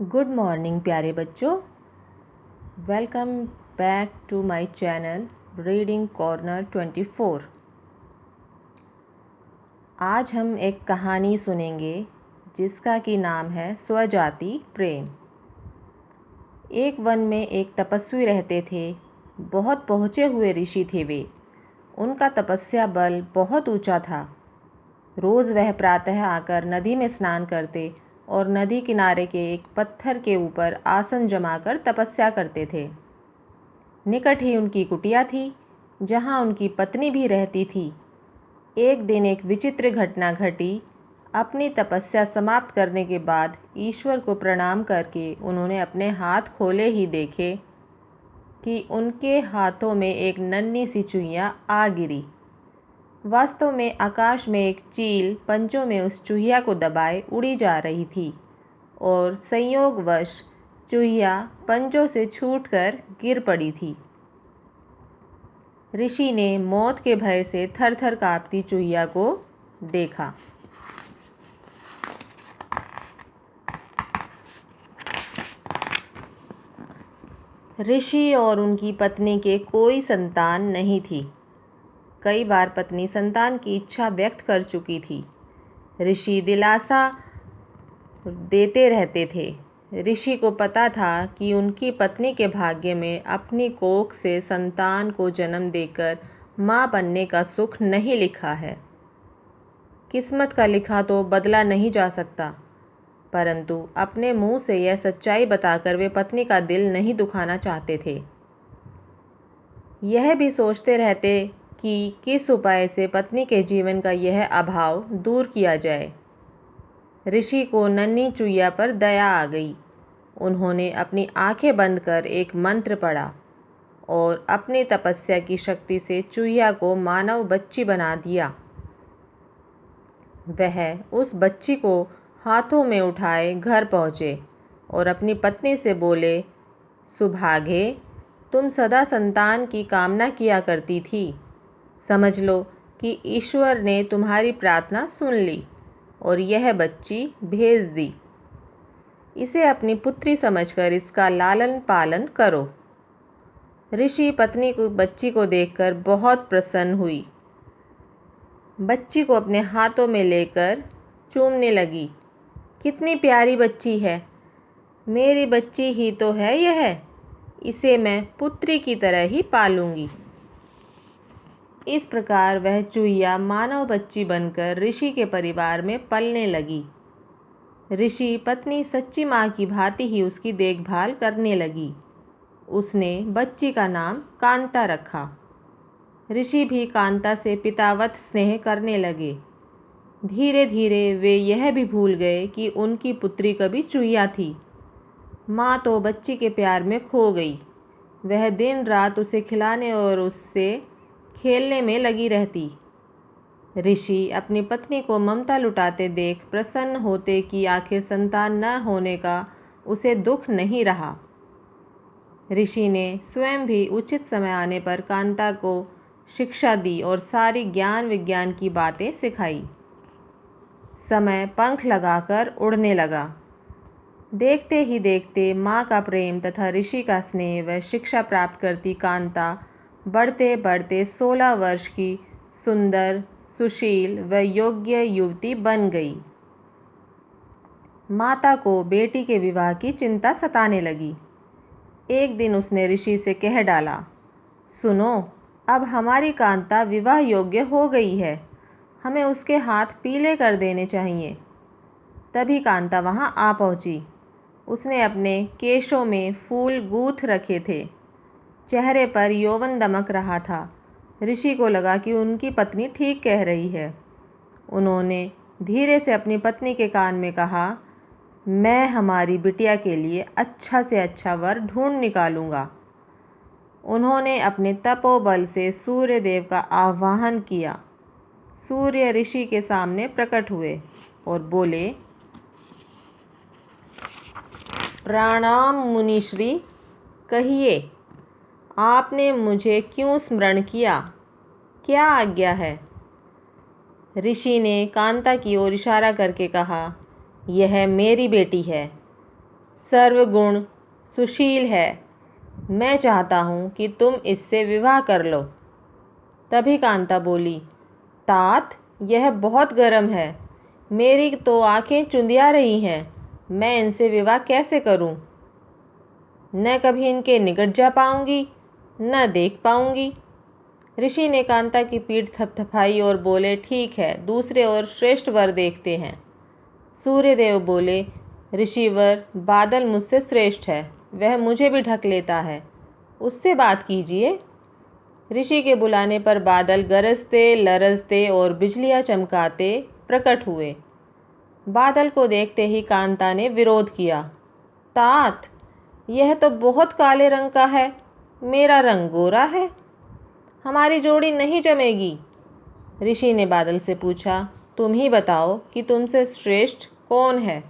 Good morning प्यारे बच्चों। Welcome back to my channel reading corner 24। आज हम एक कहानी सुनेंगे जिसका कि नाम है स्वजाति प्रेम। एक वन में एक तपस्वी रहते थे। बहुत पहुँचे हुए ऋषि थे वे। उनका तपस्या बल बहुत ऊंचा था। रोज़ वह प्रातः आकर नदी में स्नान करते और नदी किनारे के एक पत्थर के ऊपर आसन जमाकर तपस्या करते थे। निकट ही उनकी कुटिया थी जहाँ उनकी पत्नी भी रहती थी। एक दिन एक विचित्र घटना घटी। अपनी तपस्या समाप्त करने के बाद ईश्वर को प्रणाम करके उन्होंने अपने हाथ खोले ही देखे कि उनके हाथों में एक नन्ही सी चूहिया आ गिरी। वास्तव में आकाश में एक चील पंजों में उस चूहिया को दबाए उड़ी जा रही थी और संयोगवश चूहिया पंजों से छूटकर गिर पड़ी थी। ऋषि ने मौत के भय से थर-थर कांपती चूहिया को देखा। ऋषि और उनकी पत्नी के कोई संतान नहीं थी। कई बार पत्नी संतान की इच्छा व्यक्त कर चुकी थी। ऋषि दिलासा देते रहते थे। ऋषि को पता था कि उनकी पत्नी के भाग्य में अपनी कोख से संतान को जन्म देकर माँ बनने का सुख नहीं लिखा है। किस्मत का लिखा तो बदला नहीं जा सकता, परंतु अपने मुंह से यह सच्चाई बताकर वे पत्नी का दिल नहीं दुखाना चाहते थे। यह भी सोचते रहते कि किस उपाय से पत्नी के जीवन का यह अभाव दूर किया जाए। ऋषि को नन्ही चूहिया पर दया आ गई। उन्होंने अपनी आंखें बंद कर एक मंत्र पढ़ा और अपनी तपस्या की शक्ति से चूहिया को मानव बच्ची बना दिया। वह उस बच्ची को हाथों में उठाए घर पहुँचे और अपनी पत्नी से बोले, सुभागे, तुम सदा संतान की कामना किया करती थी। समझ लो कि ईश्वर ने तुम्हारी प्रार्थना सुन ली और यह बच्ची भेज दी। इसे अपनी पुत्री समझकर इसका लालन पालन करो। ऋषि पत्नी को बच्ची को देखकर बहुत प्रसन्न हुई। बच्ची को अपने हाथों में लेकर चूमने लगी। कितनी प्यारी बच्ची है, मेरी बच्ची ही तो है यह। इसे मैं पुत्री की तरह ही पालूंगी। इस प्रकार वह चूहिया मानव बच्ची बनकर ऋषि के परिवार में पलने लगी। ऋषि पत्नी सच्ची माँ की भांति ही उसकी देखभाल करने लगी। उसने बच्ची का नाम कांता रखा। ऋषि भी कांता से पितावत स्नेह करने लगे। धीरे धीरे वे यह भी भूल गए कि उनकी पुत्री कभी चूहिया थी। माँ तो बच्ची के प्यार में खो गई। वह दिन रात उसे खिलाने और उससे खेलने में लगी रहती। ऋषि अपनी पत्नी को ममता लुटाते देख प्रसन्न होते कि आखिर संतान न होने का उसे दुख नहीं रहा। ऋषि ने स्वयं भी उचित समय आने पर कांता को शिक्षा दी और सारी ज्ञान विज्ञान की बातें सिखाई। समय पंख लगाकर उड़ने लगा। देखते ही देखते माँ का प्रेम तथा ऋषि का स्नेह व शिक्षा प्राप्त करती कांता बढ़ते बढ़ते 16 वर्ष की सुंदर, सुशील व योग्य युवती बन गई। माता को बेटी के विवाह की चिंता सताने लगी। एक दिन उसने ऋषि से कह डाला, सुनो, अब हमारी कांता विवाह योग्य हो गई है। हमें उसके हाथ पीले कर देने चाहिए। तभी कांता वहाँ आ पहुँची। उसने अपने केशों में फूल गूँथ रखे थे। चेहरे पर यौवन दमक रहा था। ऋषि को लगा कि उनकी पत्नी ठीक कह रही है। उन्होंने धीरे से अपनी पत्नी के कान में कहा, मैं हमारी बिटिया के लिए अच्छा से अच्छा वर ढूंढ निकालूंगा। उन्होंने अपने तपोबल से सूर्य देव का आह्वान किया। सूर्य ऋषि के सामने प्रकट हुए और बोले, प्रणाम मुनिश्री, कहिए, आपने मुझे क्यों स्मरण किया? क्या आज्ञा है? ऋषि ने कांता की ओर इशारा करके कहा, यह मेरी बेटी है। सर्वगुण सुशील है। मैं चाहता हूँ कि तुम इससे विवाह कर लो। तभी कांता बोली, तात, यह बहुत गर्म है। मेरी तो आंखें चुंधिया रही हैं। मैं इनसे विवाह कैसे करूँ? न कभी इनके निकट जा पाऊँगी, न देख पाऊँगी। ऋषि ने कांता की पीठ थपथपाई और बोले, ठीक है, दूसरे और श्रेष्ठ वर देखते हैं। सूर्यदेव बोले, ऋषिवर, बादल मुझसे श्रेष्ठ है, वह मुझे भी ढक लेता है, उससे बात कीजिए। ऋषि के बुलाने पर बादल गरजते, लरजते और बिजलियां चमकाते प्रकट हुए। बादल को देखते ही कांता ने विरोध किया, तात, यह तो बहुत काले रंग का है, मेरा रंग गोरा है, हमारी जोड़ी नहीं जमेगी। ऋषि ने बादल से पूछा, तुम ही बताओ कि तुमसे श्रेष्ठ कौन है?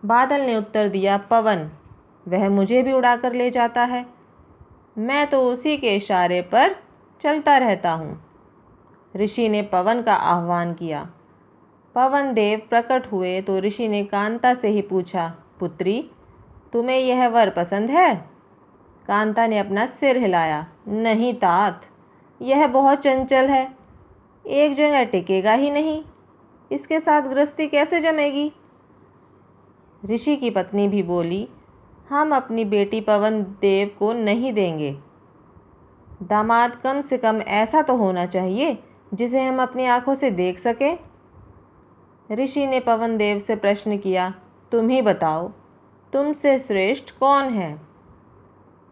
बादल ने उत्तर दिया, पवन, वह मुझे भी उड़ाकर ले जाता है, मैं तो उसी के इशारे पर चलता रहता हूँ। ऋषि ने पवन का आह्वान किया। पवन देव प्रकट हुए तो ऋषि ने कांता से ही पूछा, पुत्री, तुम्हें यह वर पसंद है? कांता ने अपना सिर हिलाया, नहीं तात, यह बहुत चंचल है, एक जगह टिकेगा ही नहीं, इसके साथ गृहस्थी कैसे जमेगी? ऋषि की पत्नी भी बोली, हम अपनी बेटी पवन देव को नहीं देंगे। दामाद कम से कम ऐसा तो होना चाहिए जिसे हम अपनी आंखों से देख सकें। ऋषि ने पवन देव से प्रश्न किया, तुम ही बताओ, तुमसे श्रेष्ठ कौन है?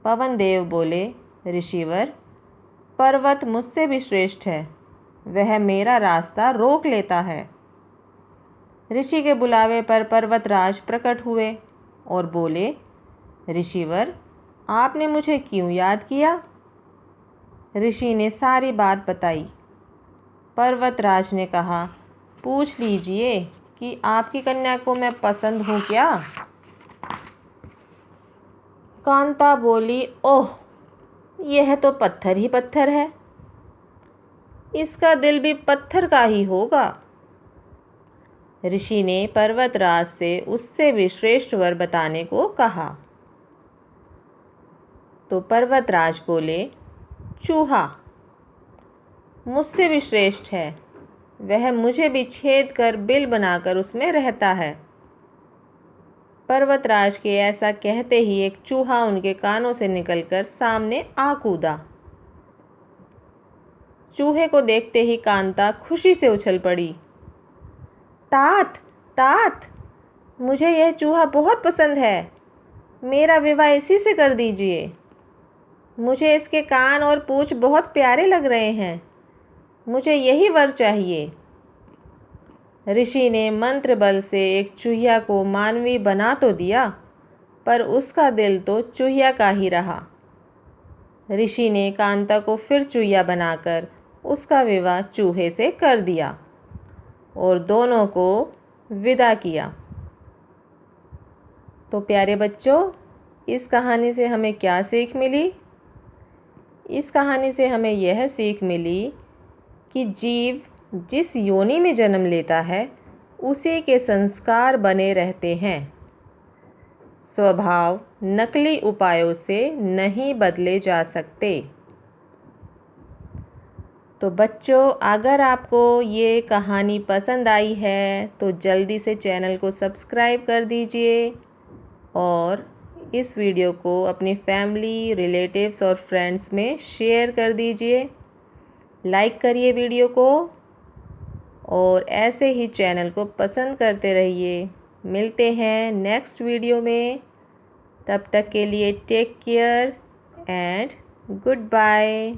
पवन देव बोले, ऋषिवर, पर्वत मुझसे भी श्रेष्ठ है, वह मेरा रास्ता रोक लेता है। ऋषि के बुलावे पर पर्वतराज प्रकट हुए और बोले, ऋषिवर, आपने मुझे क्यों याद किया? ऋषि ने सारी बात बताई। पर्वतराज ने कहा, पूछ लीजिए कि आपकी कन्या को मैं पसंद हूँ क्या? कांता बोली, ओह, यह तो पत्थर ही पत्थर है, इसका दिल भी पत्थर का ही होगा। ऋषि ने पर्वतराज से उससे भी श्रेष्ठ वर बताने को कहा। तो पर्वतराज बोले, चूहा मुझसे भी श्रेष्ठ है, वह मुझे भी छेद कर बिल बनाकर उसमें रहता है। पर्वतराज के ऐसा कहते ही एक चूहा उनके कानों से निकलकर सामने आ कूदा। चूहे को देखते ही कांता खुशी से उछल पड़ी, तात, तात, मुझे यह चूहा बहुत पसंद है, मेरा विवाह इसी से कर दीजिए। मुझे इसके कान और पूंछ बहुत प्यारे लग रहे हैं, मुझे यही वर चाहिए। ऋषि ने मंत्र बल से एक चूहिया को मानवी बना तो दिया, पर उसका दिल तो चूहिया का ही रहा। ऋषि ने कांता को फिर चूहिया बनाकर उसका विवाह चूहे से कर दिया और दोनों को विदा किया। तो प्यारे बच्चों, इस कहानी से हमें क्या सीख मिली? इस कहानी से हमें यह सीख मिली कि जीव जिस योनि में जन्म लेता है उसी के संस्कार बने रहते हैं। स्वभाव नकली उपायों से नहीं बदले जा सकते। तो बच्चों, अगर आपको ये कहानी पसंद आई है तो जल्दी से चैनल को सब्सक्राइब कर दीजिए और इस वीडियो को अपनी फैमिली, रिलेटिव्स और फ्रेंड्स में शेयर कर दीजिए। लाइक करिए वीडियो को और ऐसे ही चैनल को पसंद करते रहिए। मिलते हैं नेक्स्ट वीडियो में, तब तक के लिए take care and good bye.